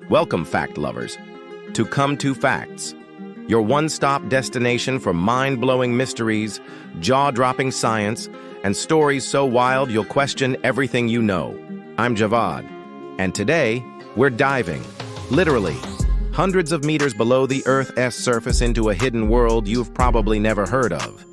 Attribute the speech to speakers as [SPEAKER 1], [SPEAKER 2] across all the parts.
[SPEAKER 1] Welcome, fact lovers, to Come to Facts, your one-stop destination for mind-blowing mysteries, jaw-dropping science, and stories so wild you'll question everything you know. I'm Javad, and today we're diving, literally, hundreds of meters below the Earth's surface into a hidden world you've probably never heard of.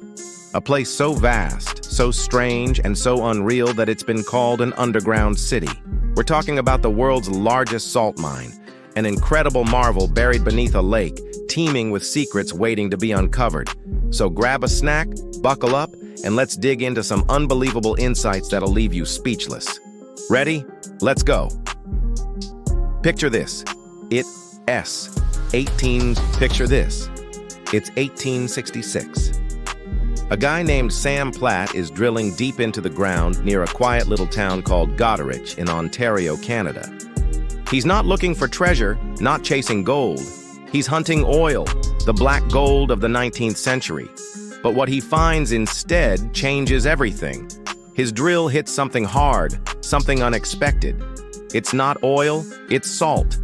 [SPEAKER 1] A place so vast, so strange, and so unreal that it's been called an underground city. We're talking about the world's largest salt mine, an incredible marvel buried beneath a lake, teeming with secrets waiting to be uncovered. So grab a snack, buckle up, and let's dig into some unbelievable insights that'll leave you speechless. Ready? Let's go. Picture this. It's 1866. A guy named Sam Platt is drilling deep into the ground near a quiet little town called Goderich in Ontario, Canada. He's not looking for treasure, not chasing gold. He's hunting oil, the black gold of the 19th century. But what he finds instead changes everything. His drill hits something hard, something unexpected. It's not oil, it's salt.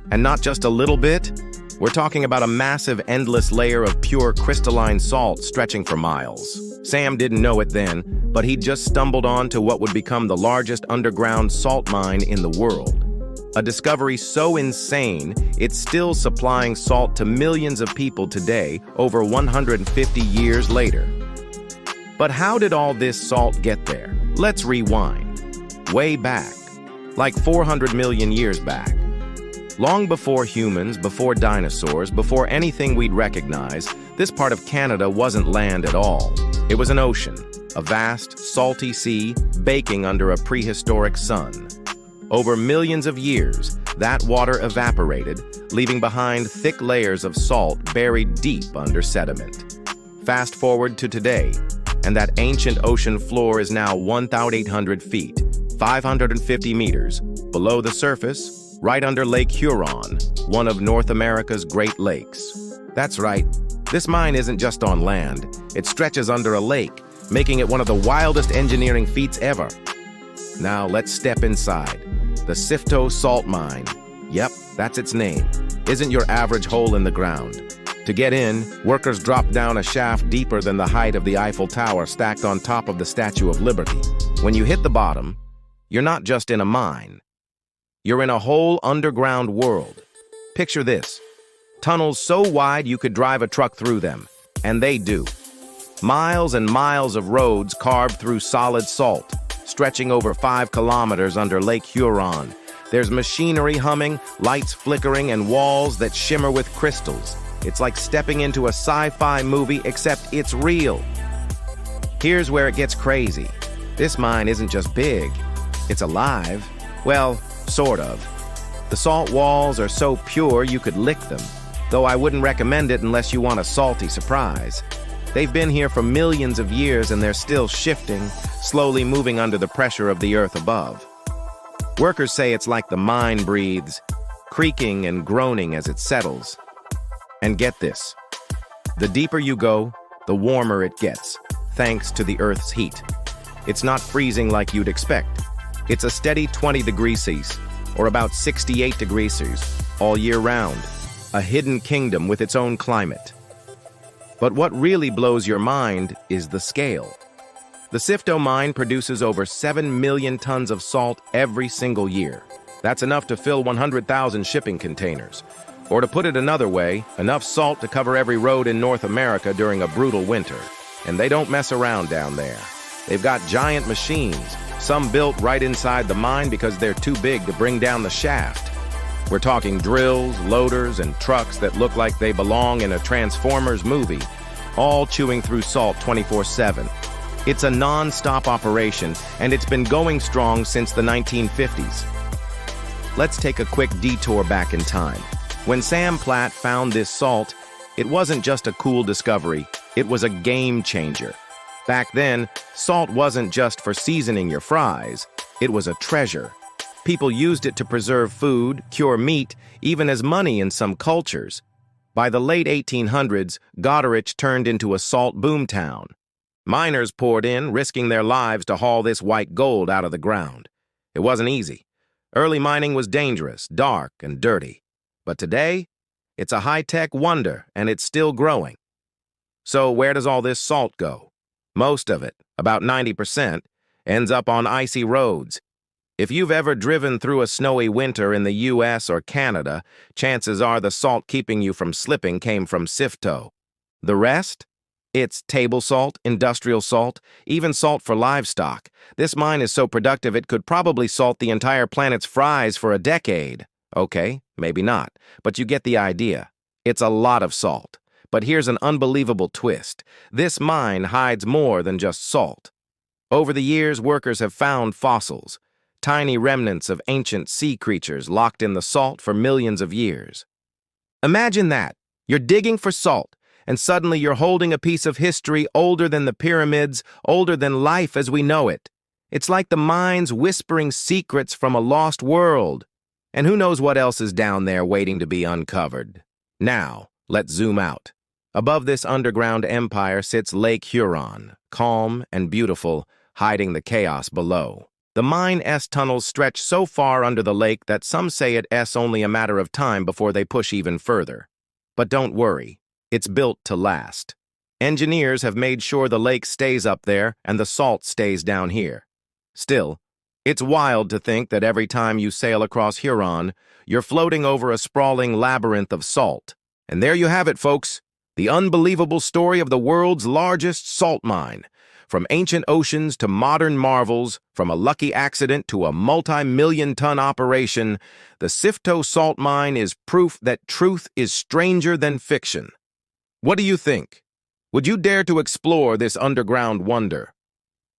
[SPEAKER 1] And not just a little bit. We're talking about a massive, endless layer of pure crystalline salt stretching for miles. Sam didn't know it then, but he'd just stumbled onto what would become the largest underground salt mine in the world. A discovery so insane, it's still supplying salt to millions of people today, over 150 years later. But how did all this salt get there? Let's rewind. Way back, like 400 million years back. Long before humans, before dinosaurs, before anything we'd recognize, this part of Canada wasn't land at all. It was an ocean, a vast, salty sea baking under a prehistoric sun. Over millions of years, that water evaporated, leaving behind thick layers of salt buried deep under sediment. Fast forward to today, and that ancient ocean floor is now 1,800 feet, 550 meters, below the surface, right under Lake Huron, one of North America's Great Lakes. That's right, this mine isn't just on land, it stretches under a lake, making it one of the wildest engineering feats ever. Now let's step inside. The Sifto Salt Mine. Yep, that's its name. Isn't your average hole in the ground. To get in, workers drop down a shaft deeper than the height of the Eiffel Tower stacked on top of the Statue of Liberty. When you hit the bottom, you're not just in a mine. You're in a whole underground world. Picture this. Tunnels so wide you could drive a truck through them. And they do. Miles and miles of roads carved through solid salt, stretching over 5 kilometers under Lake Huron. There's machinery humming, lights flickering, and walls that shimmer with crystals. It's like stepping into a sci-fi movie, except it's real. Here's where it gets crazy. This mine isn't just big, it's alive. Well, sort of. The salt walls are so pure you could lick them, though I wouldn't recommend it unless you want a salty surprise. They've been here for millions of years and they're still shifting, slowly moving under the pressure of the earth above. Workers say it's like the mine breathes, creaking and groaning as it settles. And get this, the deeper you go, the warmer it gets, thanks to the Earth's heat. It's not freezing like you'd expect. It's a steady 20 degrees Celsius, or about 68 degrees Celsius, all year round, a hidden kingdom with its own climate. But what really blows your mind is the scale. The Sifto mine produces over 7 million tons of salt every single year. That's enough to fill 100,000 shipping containers. Or to put it another way, enough salt to cover every road in North America during a brutal winter. And they don't mess around down there. They've got giant machines, some built right inside the mine because they're too big to bring down the shaft. We're talking drills, loaders, and trucks that look like they belong in a Transformers movie, all chewing through salt 24/7. It's a non-stop operation, and it's been going strong since the 1950s. Let's take a quick detour back in time. When Sam Platt found this salt, it wasn't just a cool discovery, it was a game changer. Back then, salt wasn't just for seasoning your fries, it was a treasure. People used it to preserve food, cure meat, even as money in some cultures. By the late 1800s, Goderich turned into a salt boomtown. Miners poured in, risking their lives to haul this white gold out of the ground. It wasn't easy. Early mining was dangerous, dark, and dirty. But today, it's a high-tech wonder, and it's still growing. So where does all this salt go? Most of it, about 90%, ends up on icy roads. If you've ever driven through a snowy winter in the US or Canada, chances are the salt keeping you from slipping came from Sifto. The rest? It's table salt, industrial salt, even salt for livestock. This mine is so productive it could probably salt the entire planet's fries for a decade. Okay, maybe not, but you get the idea. It's a lot of salt. But here's an unbelievable twist. This mine hides more than just salt. Over the years, workers have found fossils, tiny remnants of ancient sea creatures locked in the salt for millions of years. Imagine that. You're digging for salt, and suddenly you're holding a piece of history older than the pyramids, older than life as we know it. It's like the mine's whispering secrets from a lost world. And who knows what else is down there waiting to be uncovered. Now, let's zoom out. Above this underground empire sits Lake Huron, calm and beautiful, hiding the chaos below. The mine's tunnels stretch so far under the lake that some say it's only a matter of time before they push even further. But don't worry, it's built to last. Engineers have made sure the lake stays up there and the salt stays down here. Still, it's wild to think that every time you sail across Huron, you're floating over a sprawling labyrinth of salt. And there you have it, folks. The unbelievable story of the world's largest salt mine. From ancient oceans to modern marvels, from a lucky accident to a multi-million-ton operation, the Sifto salt mine is proof that truth is stranger than fiction. What do you think? Would you dare to explore this underground wonder?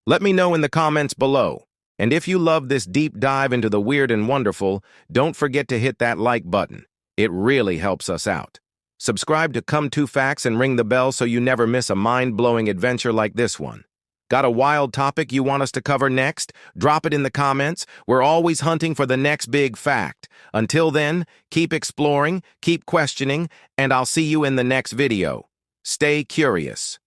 [SPEAKER 1] Let me know in the comments below. And if you love this deep dive into the weird and wonderful, don't forget to hit that like button. It really helps us out. Subscribe to Come To Facts and ring the bell so you never miss a mind-blowing adventure like this one. Got a wild topic you want us to cover next? Drop it in the comments. We're always hunting for the next big fact. Until then, keep exploring, keep questioning, and I'll see you in the next video. Stay curious.